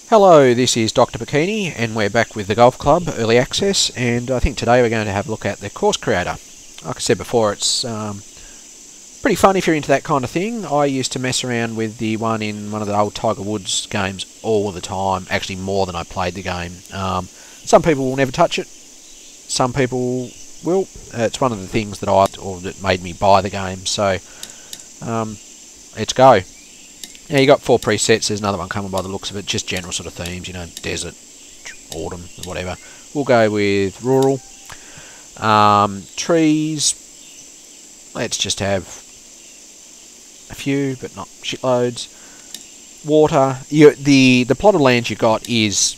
Hello, this is Dr. Bikini and we're back with the Golf Club Early Access, and I think today we're going to have a look at the course creator. Like I said before, it's pretty fun if you're into that kind of thing. I used to mess around with the one in one of the old Tiger Woods games all the time, actually more than I played the game. Some people will never touch it, some people will. It's one of the things that made me buy the game, so let's go. Now you got 4 presets. There's another one coming by the looks of it. Just general sort of themes, you know, desert, autumn, whatever. We'll go with rural. Trees. Let's just have a few, but not shitloads. Water. The plot of land you got is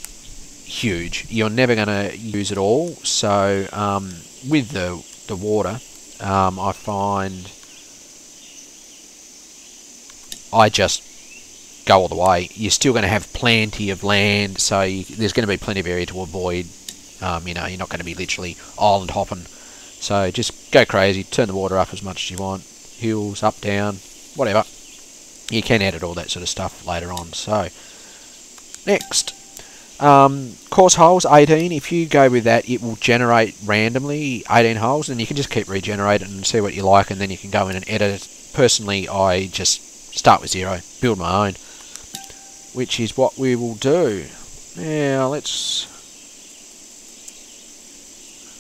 huge. You're never going to use it all. So with the water, I find I just go all the way. You're still going to have plenty of land, so there's going to be plenty of area to avoid. You know, you're not going to be literally island hopping. So just go crazy, turn the water up as much as you want, hills, up, down, whatever. You can edit all that sort of stuff later on. So next, course holes 18. If you go with that, it will generate randomly 18 holes, and you can just keep regenerating and see what you like, and then you can go in and edit it. Personally, I just start with 0, build my own, which is what we will do. Now let's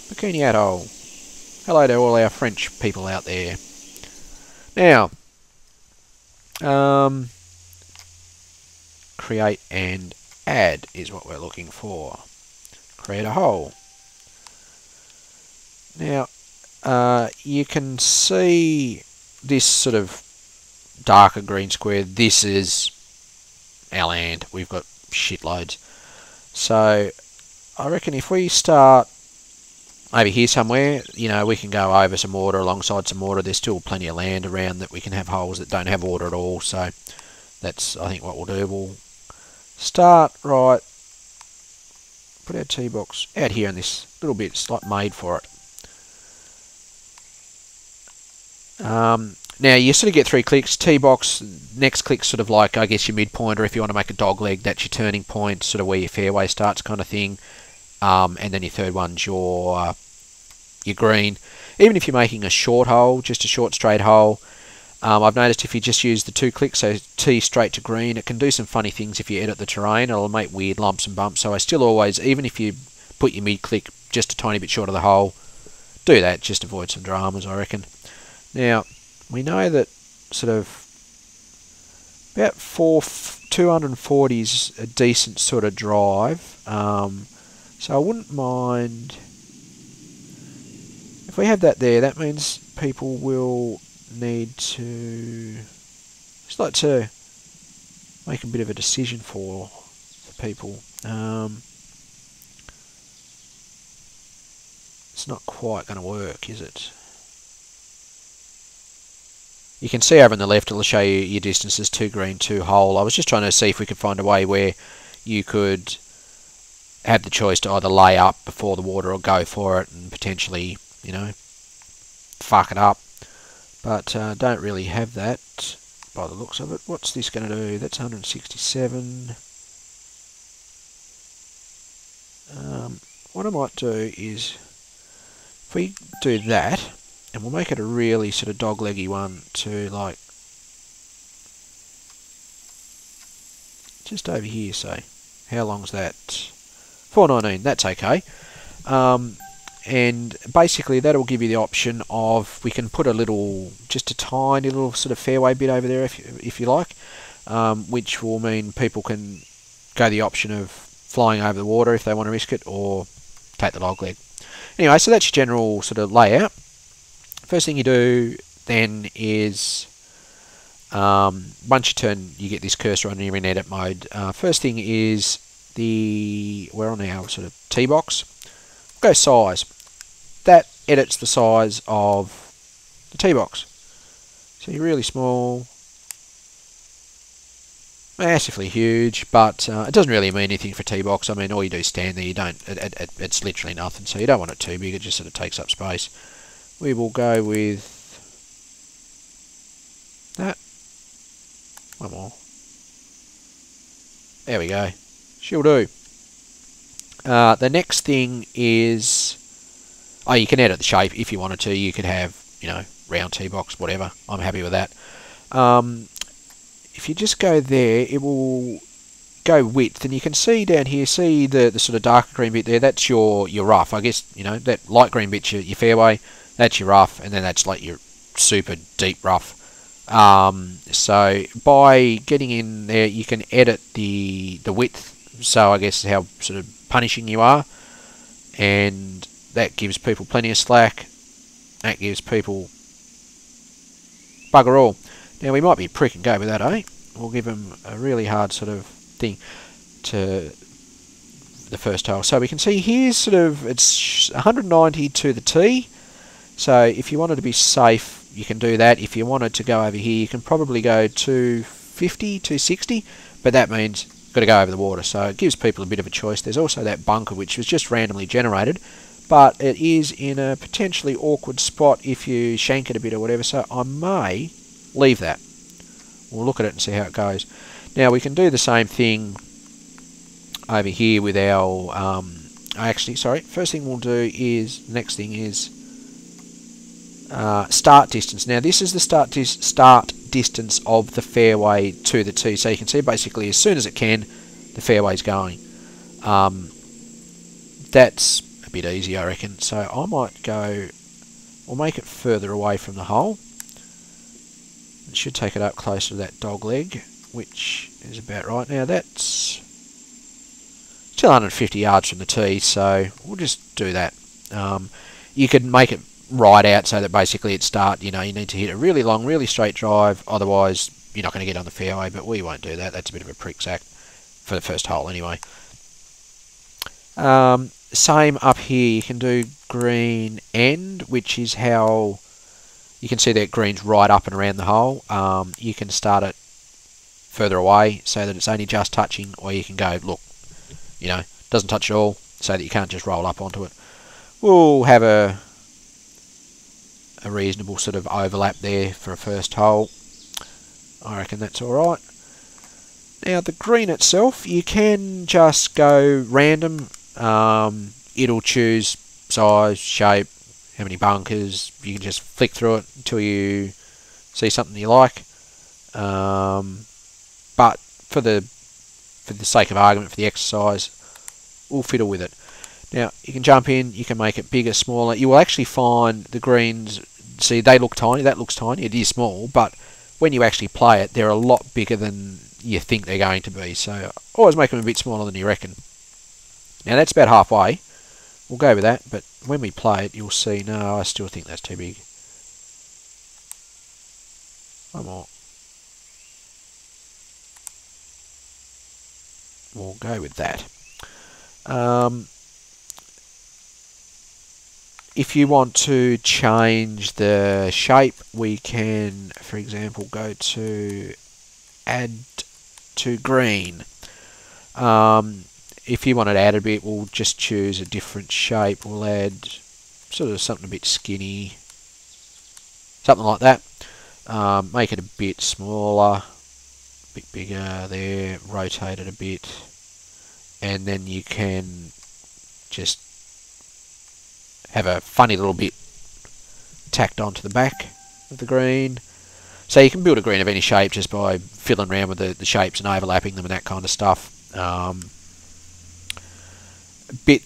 Bikini Atoll. Hello to all our French people out there. Now create and add is what we're looking for. Create a hole. Now you can see this sort of darker green square. This is our land. We've got shitloads. So I reckon if we start over here somewhere, you know, we can go over some water, alongside some water. There's still plenty of land around that we can have holes that don't have water at all. So that's, I think, what we'll do. We'll start right, put our tee box out here in this little bit. It's like made for it. Now you sort of get 3 clicks. Tee box, next click sort of like, I guess, your midpoint, or if you want to make a dog leg, that's your turning point, sort of where your fairway starts kind of thing. And then your third one's your green. Even if you're making a short hole, just a short straight hole, I've noticed if you just use the 2 clicks, so tee straight to green, it can do some funny things if you edit the terrain. It'll make weird lumps and bumps. So I still always, even if you put your mid click just a tiny bit short of the hole, do that, just avoid some dramas, I reckon. Now we know that sort of about 240 is a decent sort of drive. So I wouldn't mind if we have that there. That means people will need to just like to make a bit of a decision for people. It's not quite going to work, is it? You can see over on the left, it'll show you your distances, 2 green, 2 hole. I was just trying to see if we could find a way where you could have the choice to either lay up before the water or go for it and potentially, you know, fuck it up. But don't really have that by the looks of it. What's this going to do? That's 167. What I might do is, if we do that, and we'll make it a really sort of dog-leggy one to, like, just over here, say. How long's that? 419, that's okay. And basically that'll give you the option of, we can put a little, just a tiny little sort of fairway bit over there if you like, which will mean people can go the option of flying over the water if they want to risk it, or take the dog leg. Anyway, so that's your general sort of layout. First thing you do then is, once you get this cursor on, you're in edit mode. First thing is we're on our sort of tee box. Go size. That edits the size of the tee box. So you're really small, massively huge, but it doesn't really mean anything for tee box. I mean, all you do is stand there. You don't. It's literally nothing. So you don't want it too big. It just sort of takes up space. We will go with that. One more. There we go. she'll do. The next thing is, oh, you can edit the shape if you wanted to. You could have, you know, round tee box, whatever. I'm happy with that. If you just go there, it will go width, and you can see down here, see the sort of darker green bit there, that's your rough. I guess, you know, that light green bit's your fairway, that's your rough, and then that's like your super deep rough. So by getting in there, you can edit the width, so I guess how sort of punishing you are, and that gives people plenty of slack. That gives people bugger all. Now we might be a prick and go with that, eh? We'll give them a really hard sort of thing to the first hole. So we can see here's sort of, it's 190 to the tee. So if you wanted to be safe, you can do that. If you wanted to go over here, you can probably go 250, 260, but that means you've got to go over the water. So it gives people a bit of a choice. There's also that bunker, which was just randomly generated, but it is in a potentially awkward spot if you shank it a bit or whatever, so I may leave that. We'll look at it and see how it goes. Now we can do the same thing over here with our, first thing we'll do is, next thing is start distance. Now this is the start distance of the fairway to the tee, so you can see basically as soon as it can, the fairway's going. That's a bit easy, I reckon, so I might go, we'll make it further away from the hole. It should take it up closer to that dog leg, which is about right. Now that's 250 yards from the tee, so we'll just do that. You could make it right out so that basically it start, you know, you need to hit a really long, really straight drive, otherwise you're not going to get on the fairway, but we won't do that. That's a bit of a prick's act for the first hole anyway. Same up here, you can do green end, which is how you can see that green's right up and around the hole. You can start it further away so that it's only just touching, or you can go, look, you know, doesn't touch at all, so that you can't just roll up onto it. We'll have a reasonable sort of overlap there for a first hole. I reckon that's alright. Now the green itself, you can just go random. It'll choose size, shape, how many bunkers. You can just flick through it until you see something you like. But for the sake of argument, for the exercise, we'll fiddle with it. Now you can jump in, you can make it bigger, smaller. You will actually find the greens, see, they look tiny, that looks tiny, it is small, but when you actually play it, they're a lot bigger than you think they're going to be. So always make them a bit smaller than you reckon. Now that's about halfway. We'll go with that, but when we play it, you'll see, no, I still think that's too big. One more. We'll go with that. If you want to change the shape, we can, for example, go to add to green. If you want to add a bit, we'll just choose a different shape. We'll add sort of something a bit skinny, something like that. Make it a bit smaller, a bit bigger there, rotate it a bit, and then you can just have a funny little bit tacked onto the back of the green. So you can build a green of any shape just by fiddling around with the shapes and overlapping them and that kind of stuff. A bit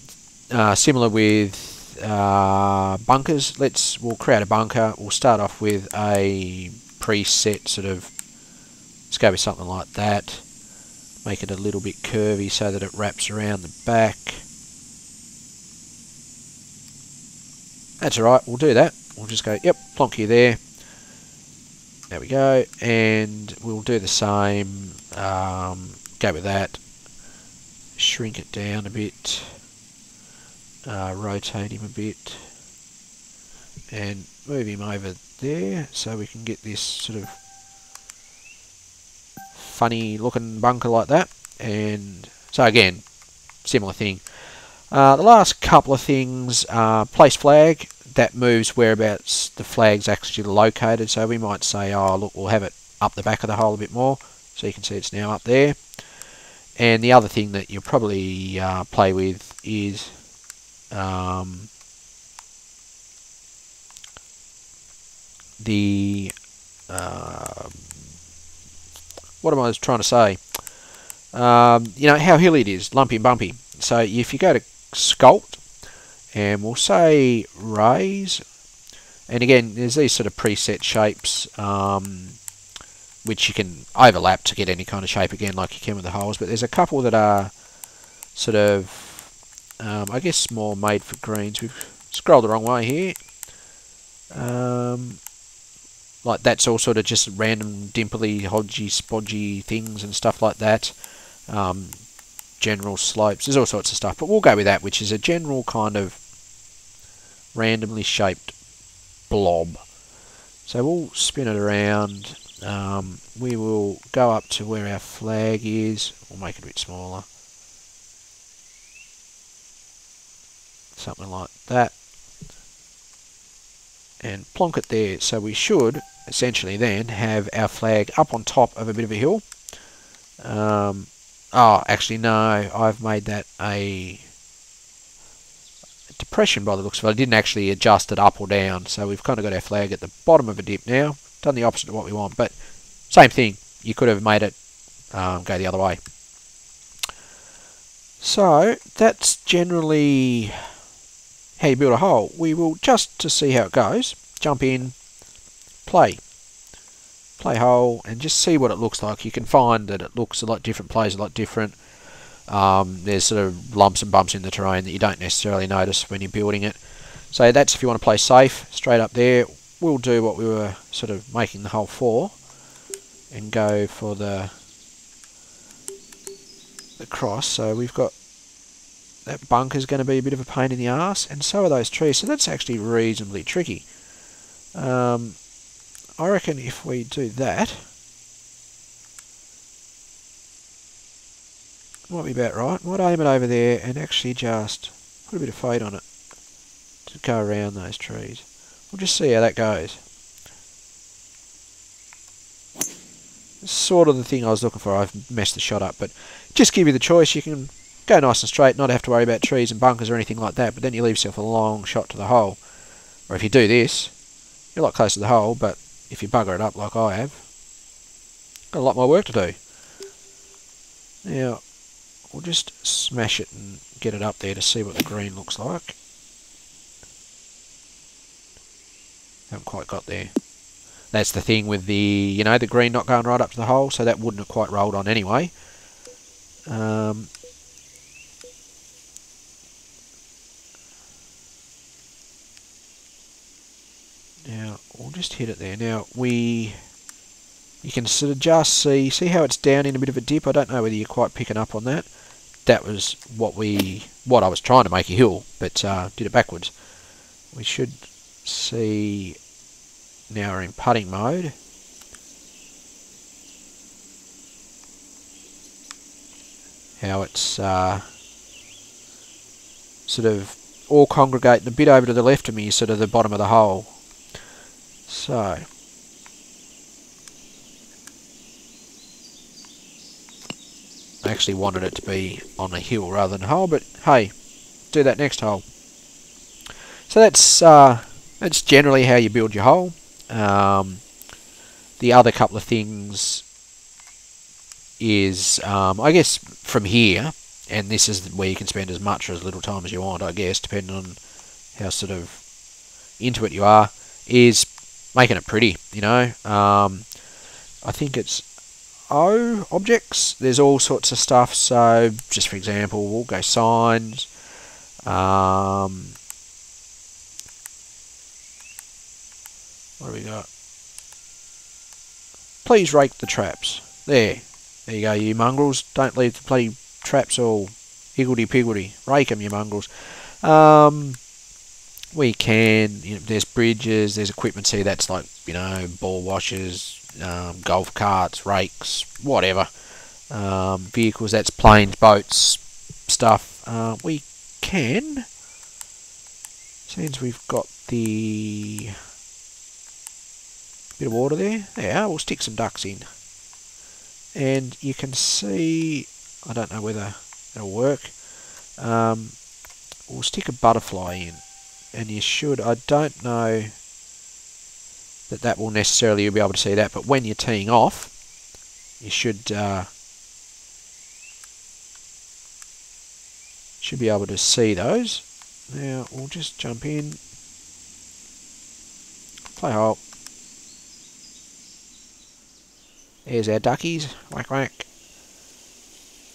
similar with bunkers. We'll create a bunker. We'll start off with a preset sort of, let's go with something like that. Make it a little bit curvy so that it wraps around the back. That's alright, we'll do that. We'll just go, yep, plonk you there. There we go, and we'll do the same. Go with that. Shrink it down a bit. Rotate him a bit. And move him over there so we can get this sort of funny looking bunker like that. And so again, similar thing. The last couple of things, place flag, that moves whereabouts the flag's actually located. So we might say, oh look, we'll have it up the back of the hole a bit more, so you can see it's now up there. And the other thing that you'll probably play with is the what am I trying to say? You know how hilly it is, lumpy and bumpy. So if you go to sculpt, and we'll say raise, and again there's these sort of preset shapes which you can overlap to get any kind of shape again like you can with the holes, but there's a couple that are sort of I guess more made for greens. We've scrolled the wrong way here. Like that's all sort of just random dimply, hodgy, spodgy things and stuff like that. General slopes, there's all sorts of stuff, but we'll go with that, which is a general kind of randomly shaped blob. So we'll spin it around. We will go up to where our flag is. We'll make it a bit smaller. Something like that. And plonk it there. So we should essentially then have our flag up on top of a bit of a hill. Oh, actually no, I've made that a depression by the looks of it. I didn't actually adjust it up or down, so we've kind of got our flag at the bottom of a dip now. Done the opposite of what we want, but same thing. You could have made it go the other way. So that's generally how you build a hole. We will, just to see how it goes, jump in, play hole, and just see what it looks like. You can find that it looks a lot different, plays a lot different. There's sort of lumps and bumps in the terrain that you don't necessarily notice when you're building it. So that's if you want to play safe, straight up there. We'll do what we were sort of making the hole for, and go for the cross. So we've got that bunker's going to be a bit of a pain in the arse, and so are those trees. So that's actually reasonably tricky. I reckon if we do that, might be about right. Might aim it over there and actually just put a bit of fade on it to go around those trees. We'll just see how that goes. It's sort of the thing I was looking for. I've messed the shot up, but just give you the choice. You can go nice and straight, not have to worry about trees and bunkers or anything like that, but then you leave yourself a long shot to the hole. Or if you do this, you're a lot closer to the hole, but if you bugger it up like I have, got a lot more work to do. Now, we'll just smash it and get it up there to see what the green looks like. Haven't quite got there. That's the thing with the, you know, the green not going right up to the hole, so that wouldn't have quite rolled on anyway. Now, we'll just hit it there. Now, you can sort of just see how it's down in a bit of a dip. I don't know whether you're quite picking up on that. That was what I was trying to make a hill, but did it backwards. We should see, now we're in putting mode. How it's sort of all congregating a bit over to the left of me, sort of the bottom of the hole. So, I actually wanted it to be on a hill rather than a hole, but hey, do that next hole. So that's generally how you build your hole. The other couple of things is, I guess from here, and this is where you can spend as much or as little time as you want, I guess, depending on how sort of into it you are, is making it pretty, you know. I think it's objects. There's all sorts of stuff. So, just for example, we'll go signs. What do we got? Please rake the traps. There you go, you mongrels. Don't leave the bloody traps all higgledy-piggledy. Rake them, you mongrels. We can, you know, there's bridges, there's equipment here that's like, you know, ball washers, golf carts, rakes, whatever. Vehicles, that's planes, boats, stuff. We can, since we've got the bit of water there, we'll stick some ducks in. And you can see I don't know whether it'll work. We'll stick a butterfly in, and you should, I don't know that will necessarily you'll be able to see that, but when you're teeing off, you should be able to see those. Now we'll just jump in, play hole. There's our duckies, whack whack.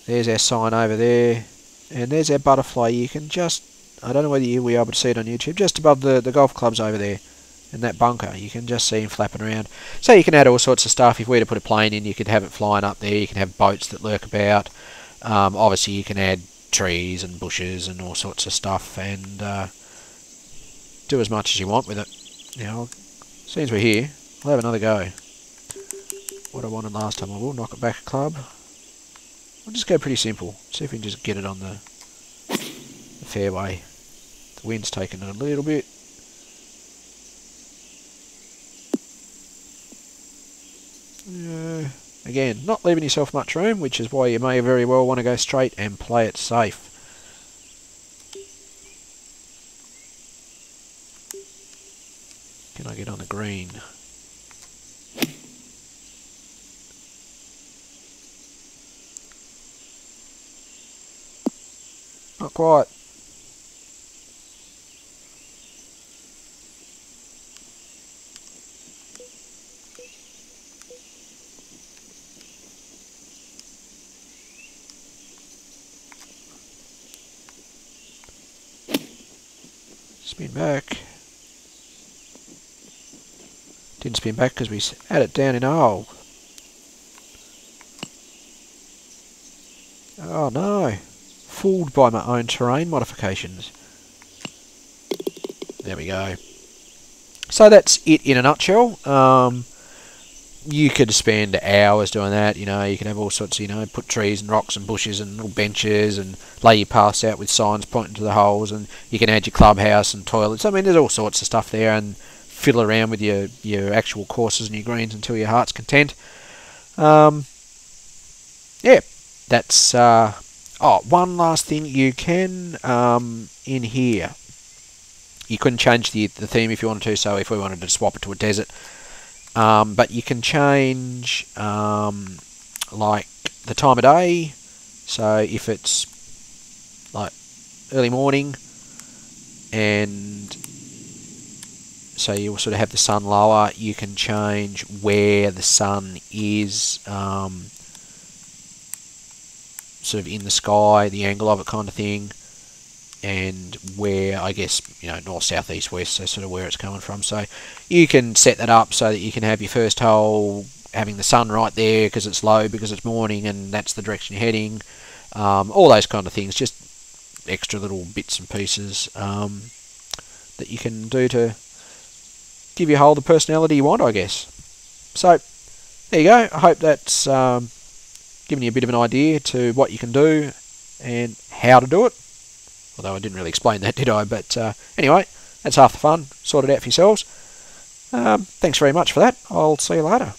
There's our sign over there, and there's our butterfly. You can just, I don't know whether you'll be able to see it on YouTube, just above the golf clubs over there in that bunker. You can just see him flapping around. So you can add all sorts of stuff. If we were to put a plane in, you could have it flying up there. You can have boats that lurk about. Obviously you can add trees and bushes and all sorts of stuff, and do as much as you want with it. Now, since we're here, I'll have another go. What I wanted last time, I will knock it back a club. We'll just go pretty simple. See if we can just get it on the fairway. The wind's taking it a little bit. Again, not leaving yourself much room, which is why you may very well want to go straight and play it safe. Can I get on the green? Not quite. Spin back. Didn't spin back because we had it down in a hole. Oh no. Fooled by my own terrain modifications. There we go. So that's it in a nutshell. You could spend hours doing that. You know, you can have all sorts, you know, put trees and rocks and bushes and little benches and lay your paths out with signs pointing to the holes, and you can add your clubhouse and toilets. I mean, there's all sorts of stuff there, and fiddle around with your actual courses and your greens until your heart's content. Yeah, that's... oh, one last thing. You can, in here, you couldn't change the theme if you wanted to, so if we wanted to swap it to a desert, but you can change like the time of day. So if it's like early morning, and so you'll sort of have the sun lower, you can change where the sun is sort of in the sky, the angle of it kind of thing, and where, I guess, you know, north, south, east, west, so sort of where it's coming from. So you can set that up so that you can have your first hole having the sun right there because it's low, because it's morning, and that's the direction you're heading. All those kind of things, just extra little bits and pieces that you can do to give your hole the personality you want, I guess. So there you go. I hope that's given you a bit of an idea to what you can do and how to do it. Although I didn't really explain that, did I? But anyway, that's half the fun. Sort it out for yourselves. Thanks very much for that. I'll see you later.